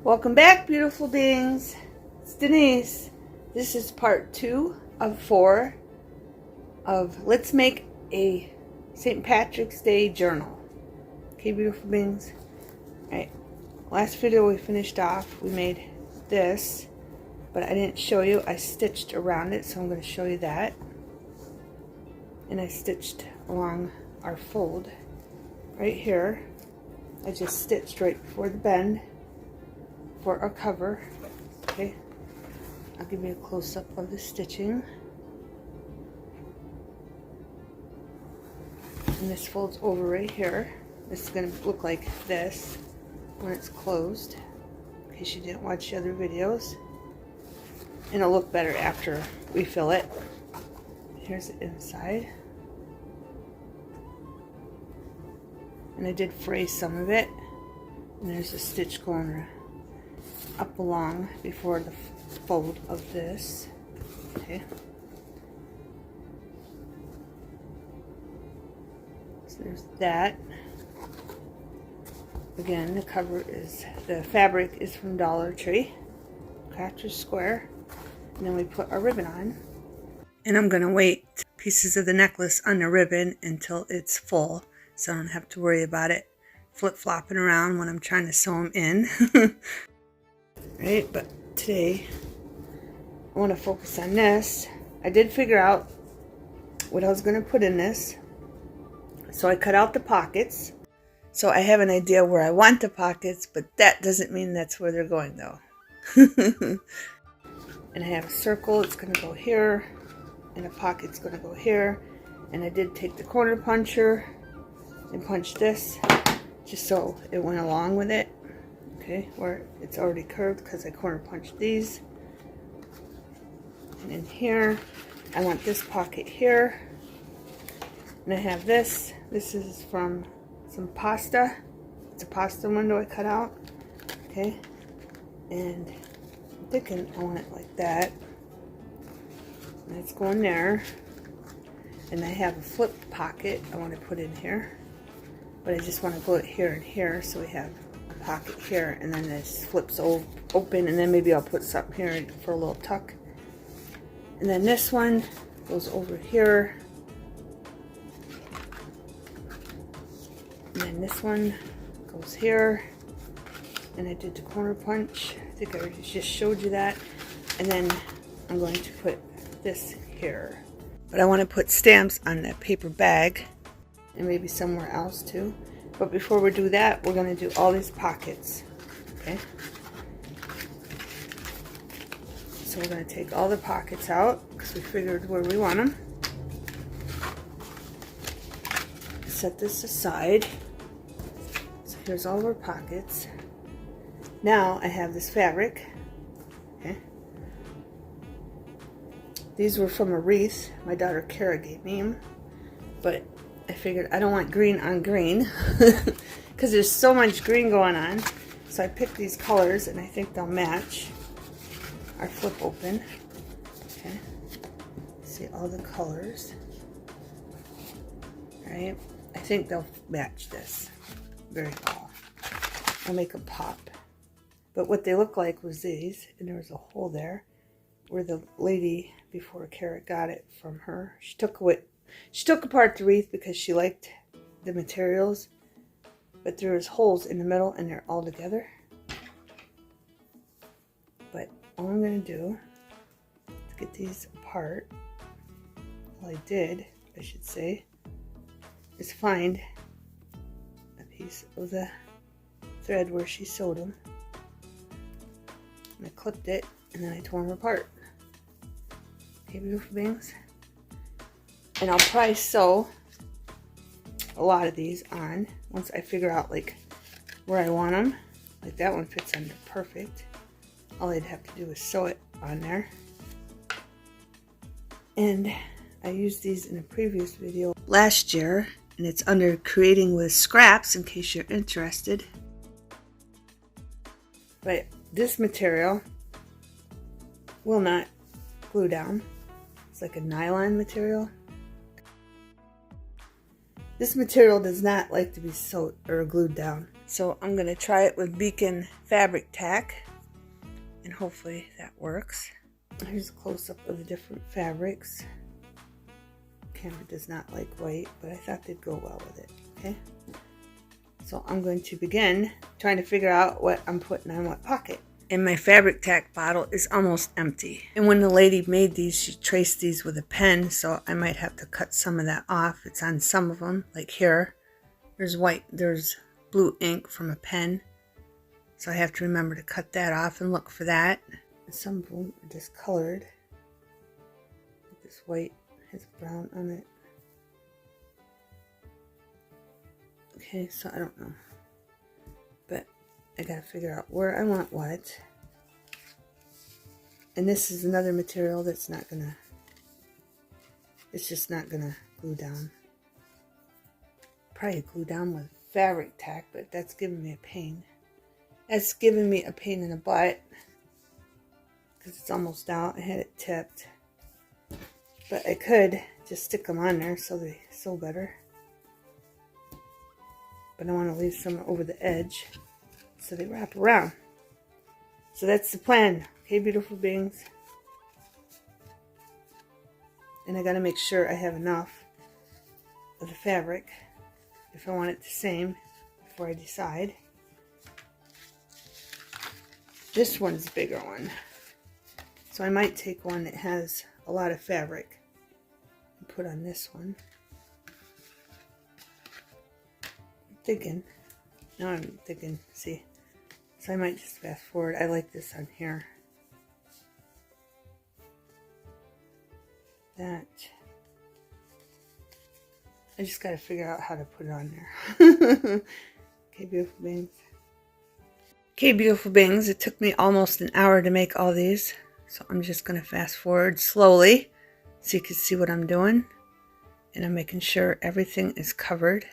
Welcome back, beautiful beings. It's Denise. This is part 2 of 4 of Let's Make a St. Patrick's Day Journal. Okay, beautiful beings. Alright, last video we finished off, we made this, but I didn't show you. I stitched around it, so I'm going to show you that. And I stitched along our fold right here. I just stitched right before the bend for our cover. Okay, I'll give you a close-up of the stitching. And this folds over right here. This is going to look like this when it's closed, in case you didn't watch the other videos. And it'll look better after we fill it. Here's the inside. And I did fray some of it. And there's a stitch going up along before the fold of this. Okay. So there's that. Again, the fabric is from Dollar Tree, Crafter's Square. And then we put our ribbon on. And I'm going to wait pieces of the necklace on the ribbon until it's full, so I don't have to worry about it flip-flopping around when I'm trying to sew them in. Right, but today I want to focus on this. I did figure out what I was going to put in this. So I cut out the pockets. So I have an idea where I want the pockets, but that doesn't mean that's where they're going though. And I have a circle, it's going to go here, and a pocket's going to go here. And I did take the corner puncher and punch this just so it went along with it. Okay, where it's already curved because I corner punched these. And in here, I want this pocket here. And I have this. This is from some pasta. It's a pasta window I cut out. Okay, and I'm thinking I want it like that. And it's going there. And I have a flip pocket I want to put in here. But I just want to glue it here and here, so we have a pocket here, and then this flips open, and then maybe I'll put something here for a little tuck. And then this one goes over here. And then this one goes here. And I did the corner punch. I think I already just showed you that. And then I'm going to put this here. But I want to put stamps on that paper bag. And maybe somewhere else too. But before we do that, we're going to do all these pockets. Okay? So we're going to take all the pockets out because we figured where we want them. Set this aside. So here's all of our pockets. Now I have this fabric. Okay? These were from a wreath my daughter Kara gave me them. But I figured I don't want green on green because there's so much green going on. So I picked these colors and I think they'll match our flip open. Okay, see all the colors. Right, I think they'll match this very well. I'll make them pop. But what they look like was these, and there was a hole there where the lady before Kara got it from her. She took apart the wreath because she liked the materials, but there was holes in the middle and they're all together. But all I'm going to do to get these apart, all I did, I should say, is find a piece of the thread where she sewed them. And I clipped it and then I tore them apart. Okay, beautiful beings. And I'll probably sew a lot of these on once I figure out like where I want them. Like that one fits under perfect. All I'd have to do is sew it on there. And I used these in a previous video last year, and it's under creating with scraps in case you're interested. But this material will not glue down. It's like a nylon material. This material does not like to be sewed or glued down. So I'm going to try it with Beacon fabric tack, and hopefully that works. Here's a close-up of the different fabrics. Camera does not like white, but I thought they'd go well with it. Okay, so I'm going to begin trying to figure out what I'm putting on what pocket. And my fabric tack bottle is almost empty. And when the lady made these, she traced these with a pen, so I might have to cut some of that off. It's on some of them, like here. There's blue ink from a pen, so I have to remember to cut that off and look for that. And some of them are discolored. This white has brown on it. Okay, so I don't know, but I gotta figure out where I want what. And this is another material that's not gonna, it's just not gonna glue down. Probably glue down with fabric tack, but that's giving me a pain. That's giving me a pain in the butt because it's almost out. I had it tipped, but I could just stick them on there so they sew better. But I want to leave some over the edge so they wrap around. So that's the plan. Okay, beautiful beings. And I got to make sure I have enough of the fabric if I want it the same before I decide. This one's a bigger one, so I might take one that has a lot of fabric and put on this one. Now I'm thinking, see, so I might just fast forward. I like this on here. That, I just got to figure out how to put it on there. Okay, beautiful beings. Okay, beautiful beings, it took me almost an hour to make all these, so I'm just going to fast forward slowly so you can see what I'm doing. And I'm making sure everything is covered.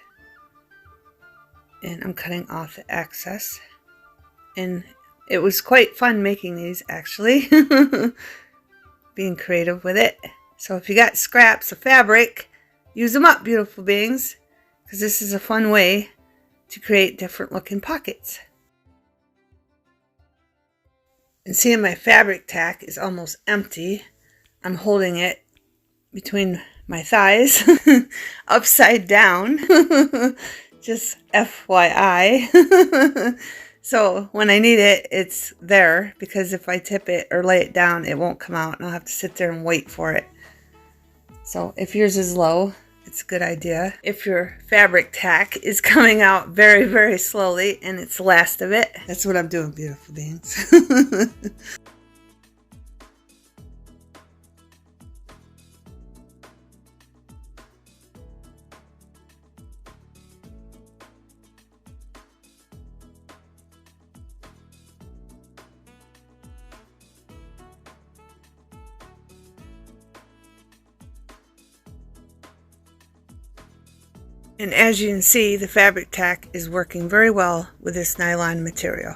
And I'm cutting off the excess. And it was quite fun making these, actually. Being creative with it. So if you got scraps of fabric, use them up, beautiful beings. Because this is a fun way to create different looking pockets. And seeing my fabric tack is almost empty, I'm holding it between my thighs, upside down. Just FYI. So when I need it, it's there, because if I tip it or lay it down, it won't come out and I'll have to sit there and wait for it. So if yours is low, it's a good idea. If your fabric tack is coming out very, very slowly and it's the last of it, that's what I'm doing, beautiful beings. And as you can see, the fabric tack is working very well with this nylon material.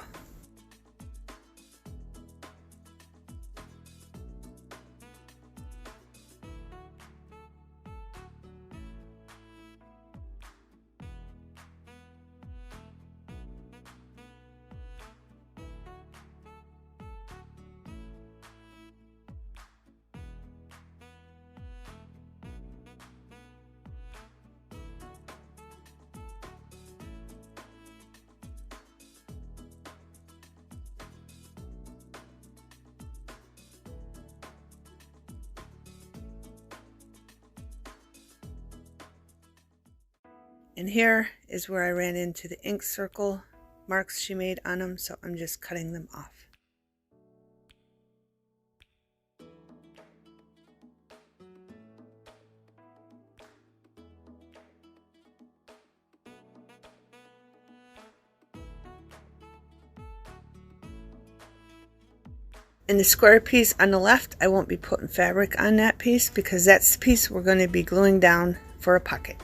And here is where I ran into the ink circle marks she made on them, so I'm just cutting them off. And the square piece on the left, I won't be putting fabric on that piece because that's the piece we're going to be gluing down for a pocket.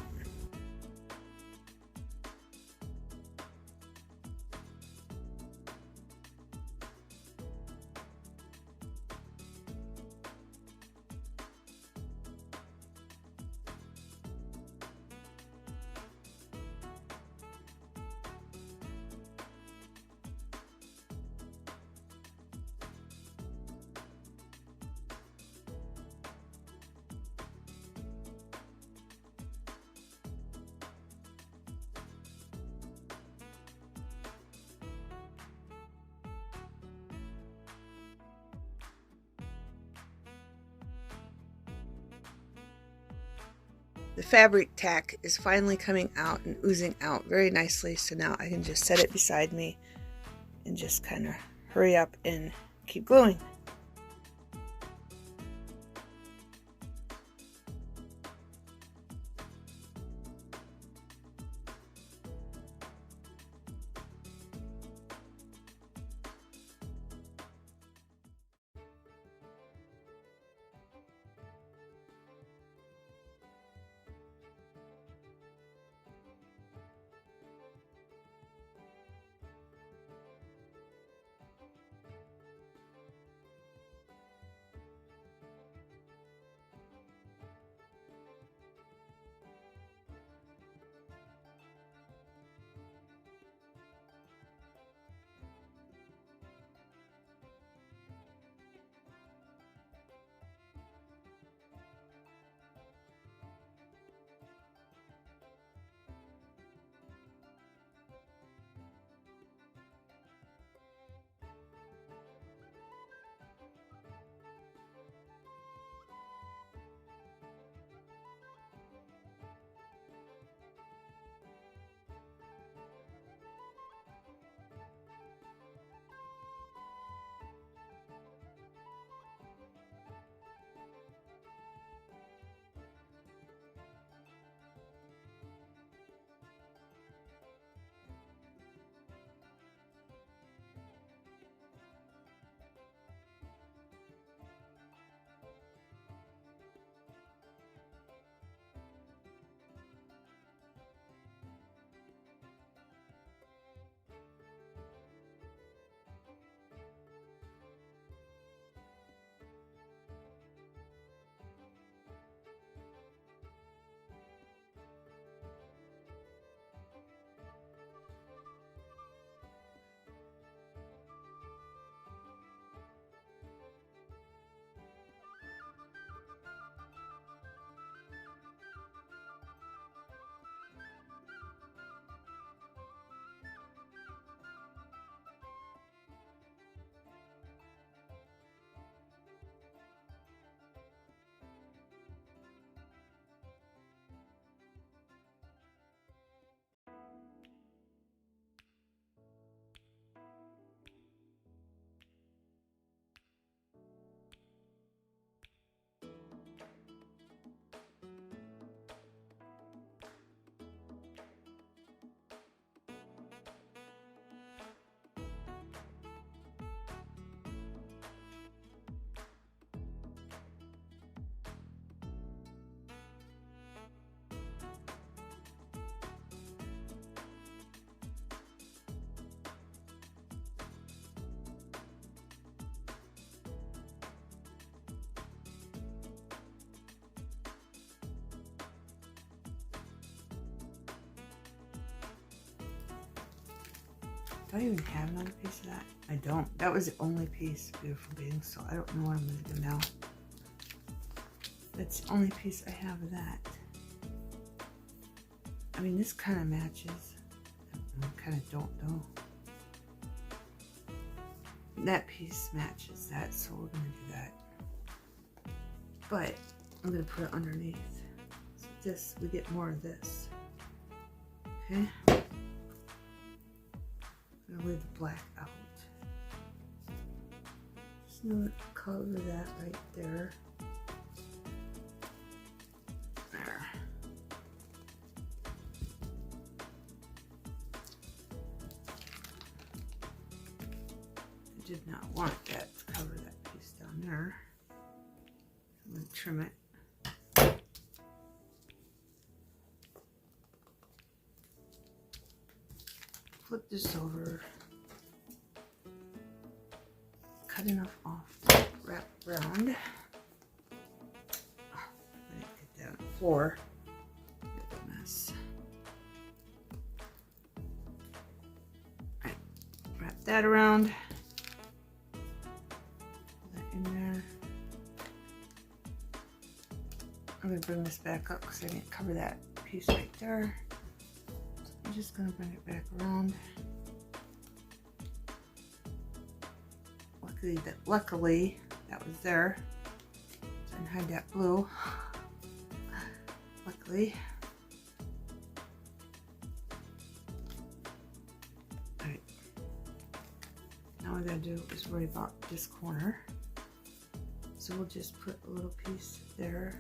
the fabric tack is finally coming out and oozing out very nicely. So now I can just set it beside me and just kind of hurry up and keep gluing. Do I even have another piece of that? I don't. That was the only piece, beautiful being, so I don't know what I'm going to do now. That's the only piece I have of that. I mean, this kind of matches. I kind of don't know. That piece matches that, so we're going to do that. But I'm going to put it underneath. So this, we get more of this. Okay. I'm going to leave the black out. Just going to cover that right there. There. I did not want that to cover that piece down there. I'm going to trim it. Flip this over, cut enough off to wrap around. Oh, I didn't get that on the floor. Get a mess. Alright, wrap that around. Put that in there. I'm going to bring this back up because I didn't cover that piece right there. I'm just going to bring it back around. Luckily that was there. So I can hide that blue. Luckily quickly. Alright. Now what I gotta do is worry about this corner. So we'll just put a little piece there,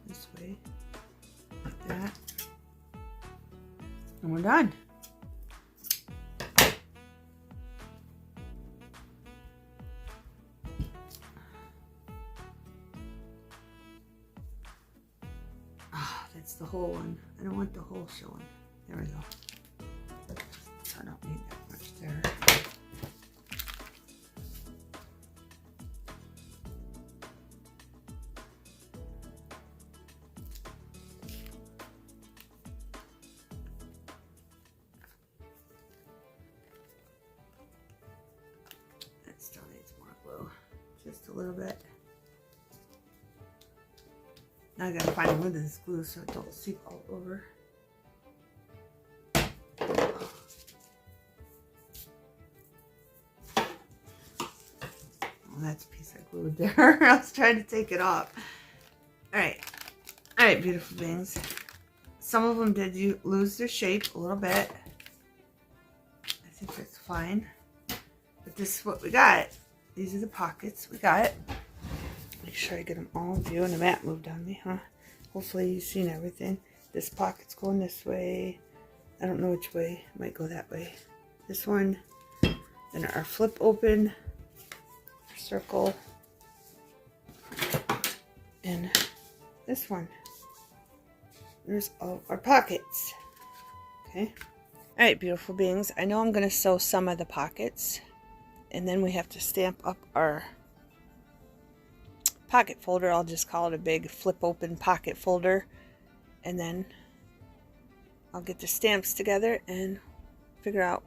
this way, like that. And we're done. That's the whole one. I don't want the whole showing. There we go. So I don't need that much there. That still needs more glue. Just a little bit. Now I gotta find a lid of this glue so it don't seep all over. Oh, that's a piece I glued there. I was trying to take it off. Alright, beautiful beings. Some of them did lose their shape a little bit. I think that's fine. But this is what we got. These are the pockets we got. Make sure I get them all in view. And the mat moved on me, huh? Hopefully you've seen everything. This pocket's going this way. I don't know which way. It might go that way. This one. Then our flip open. Our circle. And this one. There's all our pockets. Okay. Alright, beautiful beings. I know I'm going to sew some of the pockets. And then we have to stamp up our pocket folder. I'll just call it a big flip open pocket folder, and then I'll get the stamps together and figure out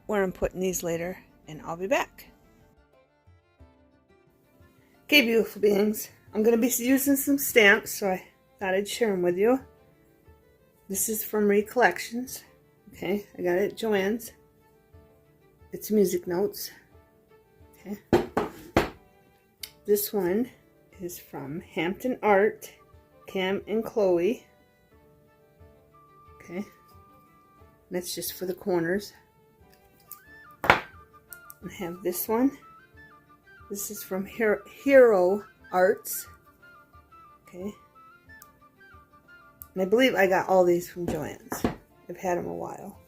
where I'm putting these later, and I'll be back. Okay, beautiful beings, I'm going to be using some stamps, so I thought I'd share them with you. This is from Recollections. Okay, I got it at Joann's. It's music notes. Okay, this one is from Hampton Art, Cam and Chloe. Okay, that's just for the corners. I have this one. This is from Hero Arts. Okay, and I believe I got all these from Joann's. I've had them a while.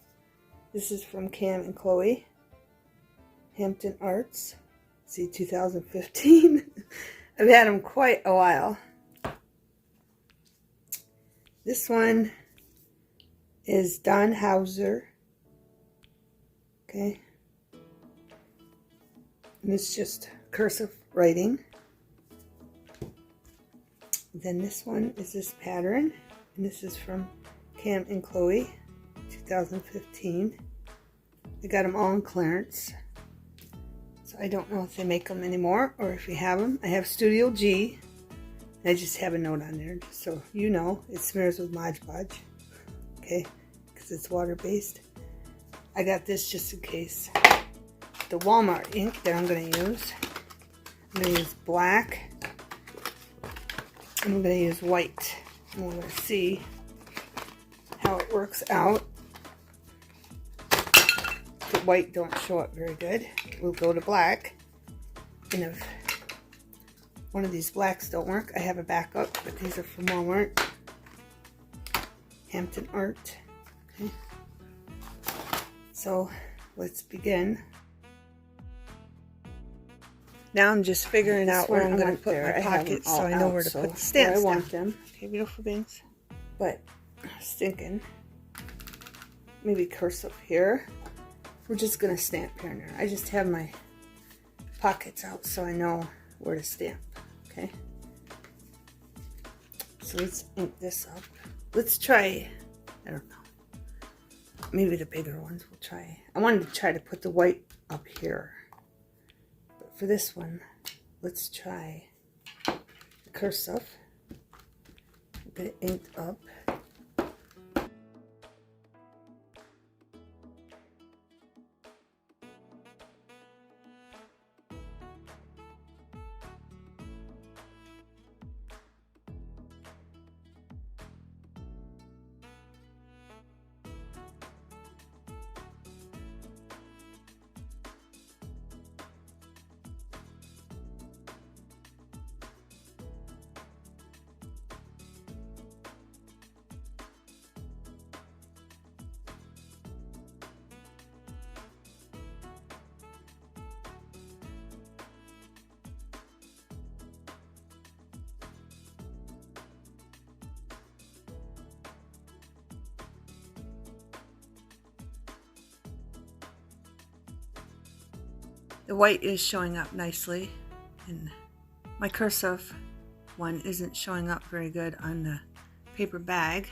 This is from Cam and Chloe, Hampton Arts. See, 2015. I've had them quite a while. This one is Don Hauser. Okay. And it's just cursive writing. Then this one is this pattern. And this is from Cam and Chloe, 2015. I got them all in clearance. So I don't know if they make them anymore or if you have them. I have Studio G. I just have a note on there just so you know it smears with Mod Podge. Okay, because it's water-based. I got this just in case. The Walmart ink that I'm going to use. I'm going to use black. And I'm going to use white. And we're going to see how it works out. The white don't show up very good. We'll go to black. And if one of these blacks don't work, I have a backup, but these are from Walmart. Hampton Art. Okay. So let's begin. Now I'm just figuring out where I'm going to put my pockets so I know where to put the stamps down. I want them. Okay, beautiful beings. But I was thinking maybe cursive here. We're just going to stamp here and there. I just have my pockets out so I know where to stamp. Okay. So let's ink this up. Let's try, I don't know, maybe the bigger ones we'll try. I wanted to try to put the white up here. But for this one, let's try the cursive. Get it inked up. The white is showing up nicely, and my cursive one isn't showing up very good on the paper bag.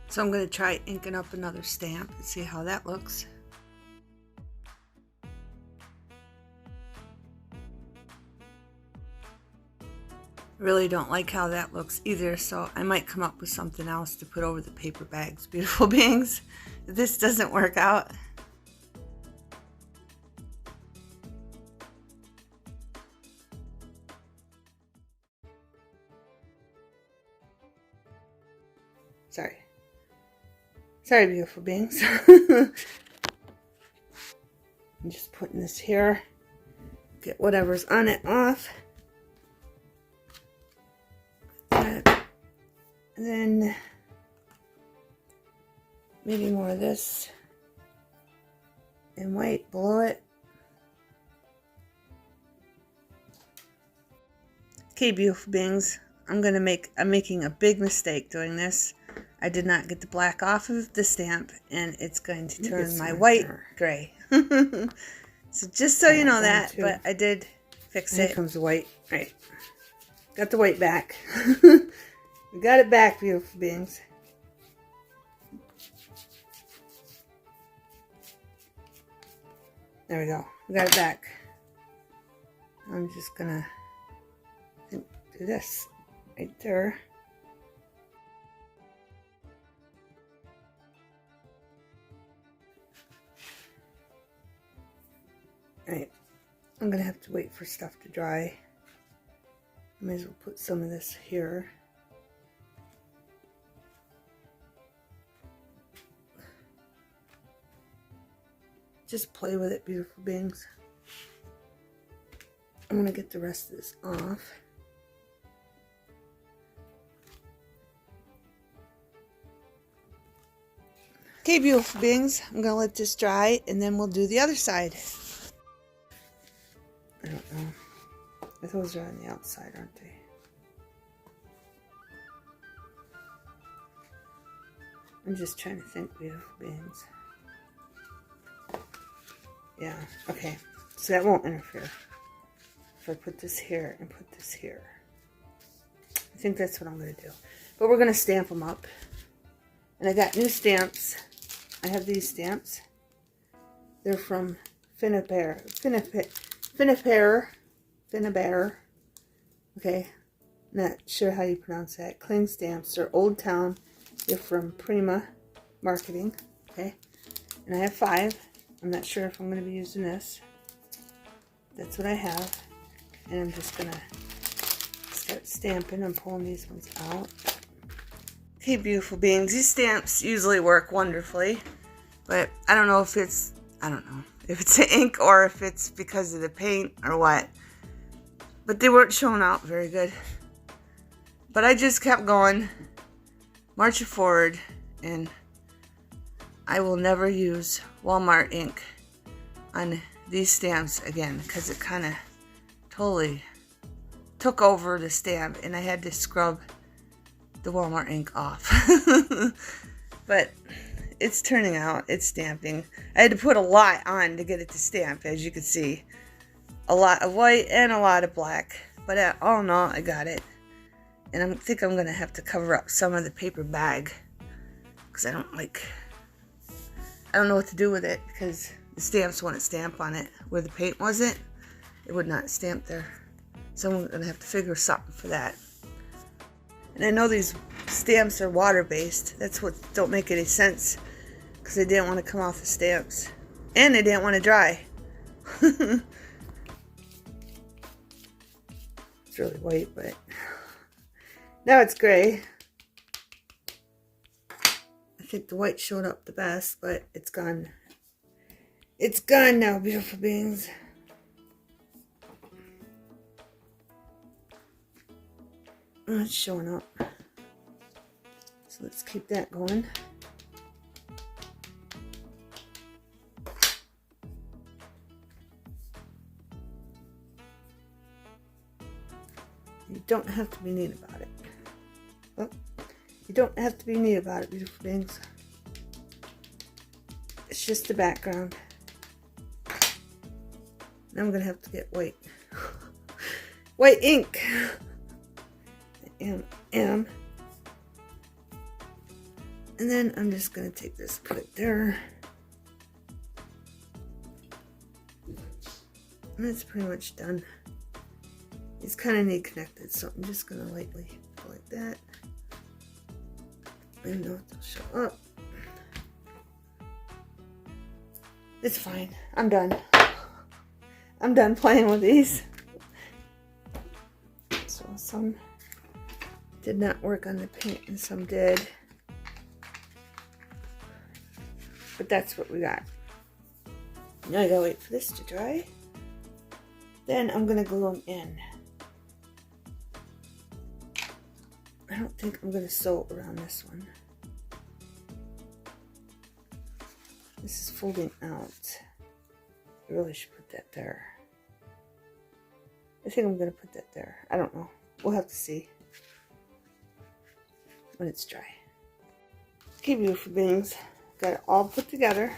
So I'm going to try inking up another stamp and see how that looks. Really don't like how that looks either, so I might come up with something else to put over the paper bags, beautiful beings, if this doesn't work out. Sorry, beautiful beings. I'm just putting this here, get whatever's on it off. And then maybe more of this in white below it. Okay, beautiful beings, I'm making a big mistake doing this. I did not get the black off of the stamp, and it's going to turn my white gray. So just so you know that, but I did fix it. Here comes the white. Right. Got the white back. We got it back, beautiful beings. There we go. We got it back. I'm just gonna do this right there. Alright, I'm gonna have to wait for stuff to dry. I may as well put some of this here. Just play with it, beautiful beings. I'm gonna get the rest of this off. Okay, beautiful beings, I'm gonna let this dry and then we'll do the other side. I don't know. Those are on the outside, aren't they? I'm just trying to think, beautiful beings. Yeah, okay. So that won't interfere. If I put this here and put this here. I think that's what I'm going to do. But we're going to stamp them up. And I got new stamps. I have these stamps. They're from Finnabair. Okay, not sure how you pronounce that. Cling stamps. They're Old Town. They're from Prima Marketing. Okay, and I have 5. I'm not sure if I'm going to be using this. That's what I have, and I'm just going to start stamping and pulling these ones out. Okay, beautiful beings. These stamps usually work wonderfully, but I don't know if it's the ink or if it's because of the paint or what. But they weren't showing out very good. But I just kept going, marching forward, and I will never use Walmart ink on these stamps again because it kind of totally took over the stamp and I had to scrub the Walmart ink off. But it's turning out, it's stamping. I had to put a lot on to get it to stamp, as you can see. A lot of white and a lot of black, but all in all, I got it. And I think I'm going to have to cover up some of the paper bag because I don't know what to do with it because the stamps wouldn't stamp on it. Where the paint wasn't, it would not stamp there. So I'm going to have to figure something for that. And I know these stamps are water-based. That's what don't make any sense because they didn't want to come off the stamps. And they didn't want to dry. It's really white, but now it's gray. I think the white showed up the best, but it's gone. It's gone now, beautiful beings. Oh, it's showing up. So let's keep that going. You don't have to be neat about it. Oh, you don't have to be neat about it, beautiful beings. It's just the background. Now I'm going to have to get white ink. And then I'm just going to take this, put it there. And it's pretty much done. These kind of need connected, so I'm just going to lightly go like that. I don't know if they'll show up. It's fine. I'm done. I'm done playing with these. So some did not work on the paint and some did. But that's what we got. Now I gotta wait for this to dry. Then I'm gonna glue them in. I don't think I'm gonna sew around this one. This is folding out. I really should put that there. I think I'm gonna put that there. I don't know. We'll have to see when it's dry. Okay, beautiful beings. Got it all put together.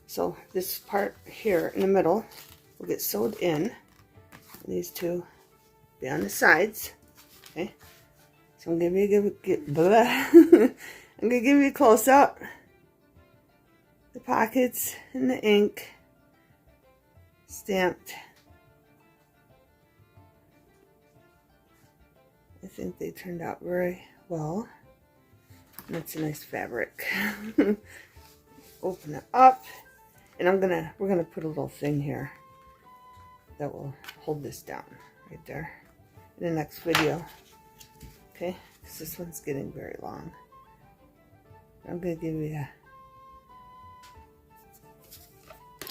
So this part here in the middle will get sewed in. These two be on the sides. Okay. So I'm gonna I'm gonna give you a close up. The pockets and the ink stamped. I think they turned out very well. That's a nice fabric. Open it up, and we're gonna put a little thing here that will hold this down right there in the next video. Okay, because this one's getting very long. I'm gonna give you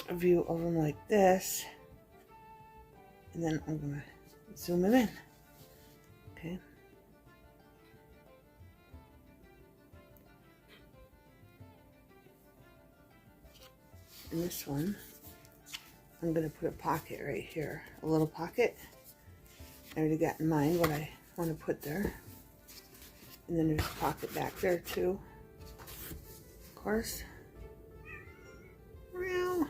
a view of them like this, and then I'm gonna zoom them in. Okay. And this one, I'm gonna put a pocket right here, a little pocket. I already got in mind what I want to put there. And then there's a pocket back there too, of course. Meow.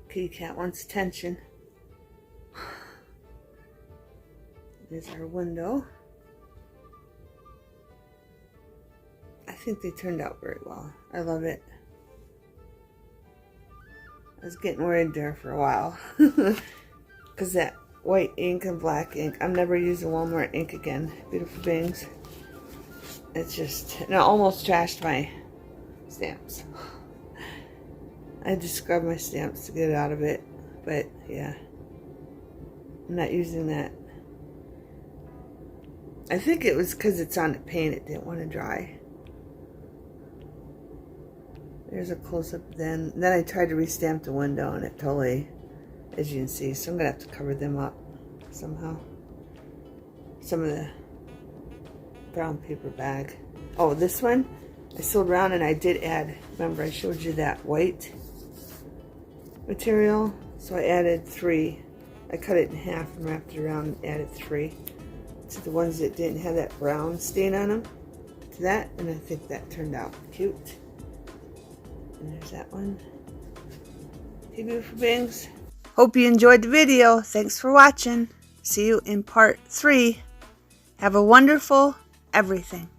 Kitty cat wants attention. There's our window. I think they turned out very well. I love it. I was getting worried there for a while. Because that white ink and black ink, I'm never using Walmart ink again. Beautiful beings. It's just, and I almost trashed my stamps. I had to scrub my stamps to get it out of it. But yeah, I'm not using that. I think it was because it's on the paint, it didn't want to dry. There's a close-up then. Then I tried to restamp the window and it totally, as you can see, so I'm going to have to cover them up somehow. Some of the brown paper bag. Oh, this one I sewed around and I did add, remember I showed you that white material? So I added 3. I cut it in half and wrapped it around and added 3 to the ones that didn't have that brown stain on them. To that, and I think that turned out cute. And there's that one. Hey, beautiful beings. Hope you enjoyed the video. Thanks for watching. See you in part 3. Have a wonderful everything.